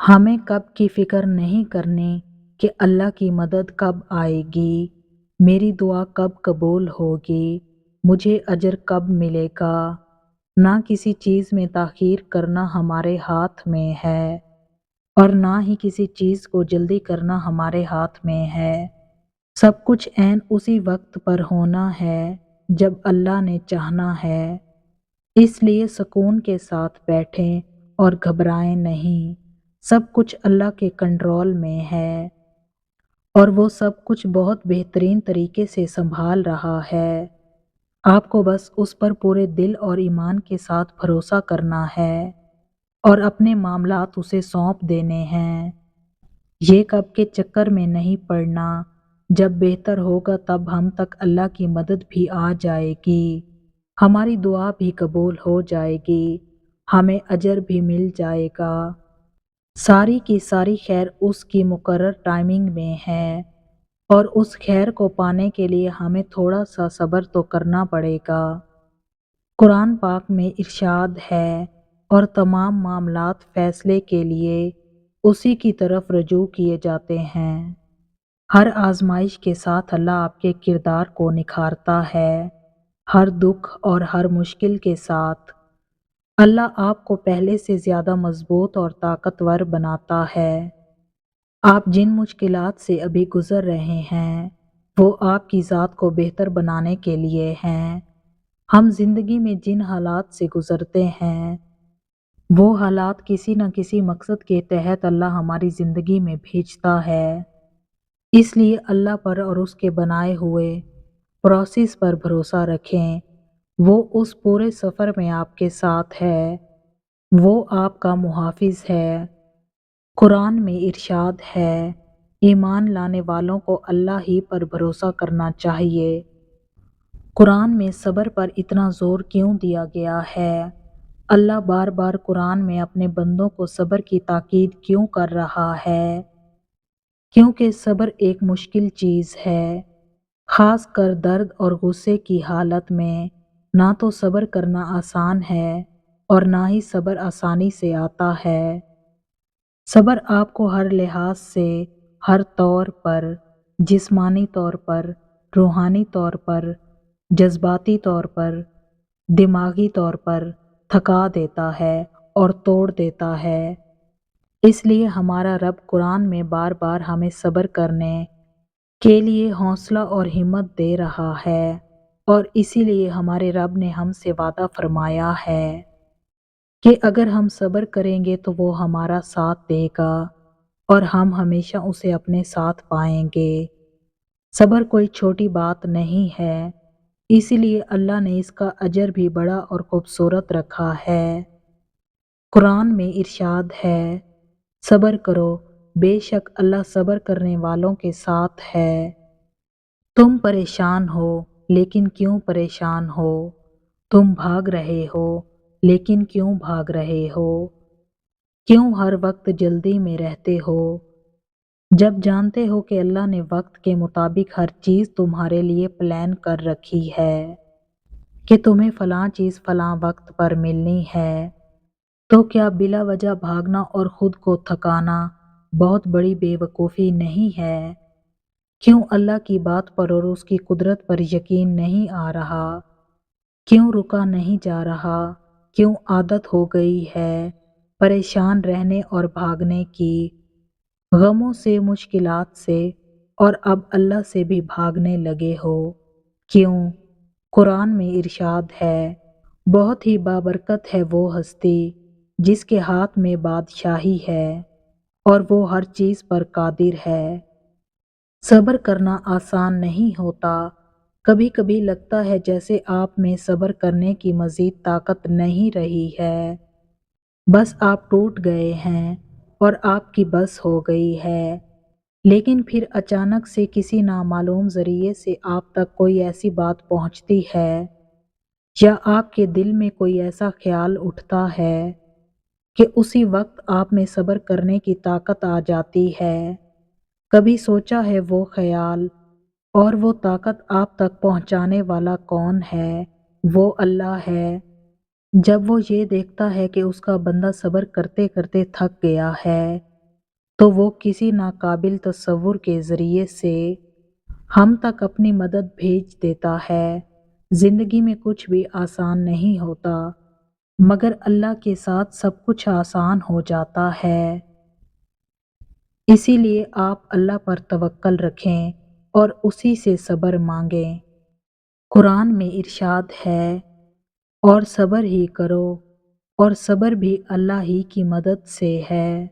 ہمیں کب کی فکر نہیں کرنی کہ اللہ کی مدد کب آئے گی، میری دعا کب قبول ہوگی، مجھے اجر کب ملے گا۔ نہ کسی چیز میں تاخیر کرنا ہمارے ہاتھ میں ہے اور نہ ہی کسی چیز کو جلدی کرنا ہمارے ہاتھ میں ہے۔ سب کچھ عین اسی وقت پر ہونا ہے جب اللہ نے چاہنا ہے۔ اس لیے سکون کے ساتھ بیٹھیں اور گھبرائیں نہیں۔ سب کچھ اللہ کے کنٹرول میں ہے اور وہ سب کچھ بہت بہترین طریقے سے سنبھال رہا ہے۔ آپ کو بس اس پر پورے دل اور ایمان کے ساتھ بھروسہ کرنا ہے اور اپنے معاملات اسے سونپ دینے ہیں۔ یہ کب کے چکر میں نہیں پڑنا، جب بہتر ہوگا تب ہم تک اللہ کی مدد بھی آ جائے گی، ہماری دعا بھی قبول ہو جائے گی، ہمیں اجر بھی مل جائے گا۔ ساری کی ساری خیر اس کی مقرر ٹائمنگ میں ہے اور اس خیر کو پانے کے لیے ہمیں تھوڑا سا صبر تو کرنا پڑے گا۔ قرآن پاک میں ارشاد ہے اور تمام معاملات فیصلے کے لیے اسی کی طرف رجوع کیے جاتے ہیں۔ ہر آزمائش کے ساتھ اللہ آپ کے کردار کو نکھارتا ہے۔ ہر دکھ اور ہر مشکل کے ساتھ اللہ آپ کو پہلے سے زیادہ مضبوط اور طاقتور بناتا ہے۔ آپ جن مشکلات سے ابھی گزر رہے ہیں وہ آپ کی ذات کو بہتر بنانے کے لیے ہیں۔ ہم زندگی میں جن حالات سے گزرتے ہیں وہ حالات کسی نہ کسی مقصد کے تحت اللہ ہماری زندگی میں بھیجتا ہے۔ اس لیے اللہ پر اور اس کے بنائے ہوئے پروسیس پر بھروسہ رکھیں۔ وہ اس پورے سفر میں آپ کے ساتھ ہے، وہ آپ کا محافظ ہے۔ قرآن میں ارشاد ہے، ایمان لانے والوں کو اللہ ہی پر بھروسہ کرنا چاہیے۔ قرآن میں صبر پر اتنا زور کیوں دیا گیا ہے؟ اللہ بار بار قرآن میں اپنے بندوں کو صبر کی تاکید کیوں کر رہا ہے؟ کیونکہ صبر ایک مشکل چیز ہے، خاص کر درد اور غصے کی حالت میں۔ نہ تو صبر کرنا آسان ہے اور نہ ہی صبر آسانی سے آتا ہے۔ صبر آپ کو ہر لحاظ سے، ہر طور پر، جسمانی طور پر، روحانی طور پر، جذباتی طور پر، دماغی طور پر تھکا دیتا ہے اور توڑ دیتا ہے۔ اس لیے ہمارا رب قرآن میں بار بار ہمیں صبر کرنے کے لیے حوصلہ اور ہمت دے رہا ہے اور اسی لیے ہمارے رب نے ہم سے وعدہ فرمایا ہے کہ اگر ہم صبر کریں گے تو وہ ہمارا ساتھ دے گا اور ہم ہمیشہ اسے اپنے ساتھ پائیں گے۔ صبر کوئی چھوٹی بات نہیں ہے، اسی لیے اللہ نے اس کا اجر بھی بڑا اور خوبصورت رکھا ہے۔ قرآن میں ارشاد ہے، صبر کرو، بے شک اللہ صبر کرنے والوں کے ساتھ ہے۔ تم پریشان ہو لیکن کیوں پریشان ہو؟ تم بھاگ رہے ہو لیکن کیوں بھاگ رہے ہو؟ کیوں ہر وقت جلدی میں رہتے ہو؟ جب جانتے ہو کہ اللہ نے وقت کے مطابق ہر چیز تمہارے لیے پلان کر رکھی ہے کہ تمہیں فلاں چیز فلاں وقت پر ملنی ہے، تو کیا بلا وجہ بھاگنا اور خود کو تھکانا بہت بڑی بے وقوفی نہیں ہے؟ کیوں اللہ کی بات پر اور اس کی قدرت پر یقین نہیں آ رہا؟ کیوں رکا نہیں جا رہا؟ کیوں عادت ہو گئی ہے پریشان رہنے اور بھاگنے کی، غموں سے، مشکلات سے، اور اب اللہ سے بھی بھاگنے لگے ہو؟ کیوں؟ قرآن میں ارشاد ہے، بہت ہی بابرکت ہے وہ ہستی جس کے ہاتھ میں بادشاہی ہے اور وہ ہر چیز پر قادر ہے۔ صبر کرنا آسان نہیں ہوتا، کبھی کبھی لگتا ہے جیسے آپ میں صبر کرنے کی مزید طاقت نہیں رہی ہے، بس آپ ٹوٹ گئے ہیں اور آپ کی بس ہو گئی ہے۔ لیکن پھر اچانک سے کسی نامعلوم ذریعے سے آپ تک کوئی ایسی بات پہنچتی ہے یا آپ کے دل میں کوئی ایسا خیال اٹھتا ہے کہ اسی وقت آپ میں صبر کرنے کی طاقت آ جاتی ہے۔ کبھی سوچا ہے وہ خیال اور وہ طاقت آپ تک پہنچانے والا کون ہے؟ وہ اللہ ہے۔ جب وہ یہ دیکھتا ہے کہ اس کا بندہ صبر کرتے کرتے تھک گیا ہے تو وہ کسی ناقابل تصور کے ذریعے سے ہم تک اپنی مدد بھیج دیتا ہے۔ زندگی میں کچھ بھی آسان نہیں ہوتا، مگر اللہ کے ساتھ سب کچھ آسان ہو جاتا ہے۔ اسی لیے آپ اللہ پر توکل رکھیں اور اسی سے صبر مانگیں۔ قرآن میں ارشاد ہے، اور صبر ہی کرو، اور صبر بھی اللہ ہی کی مدد سے ہے۔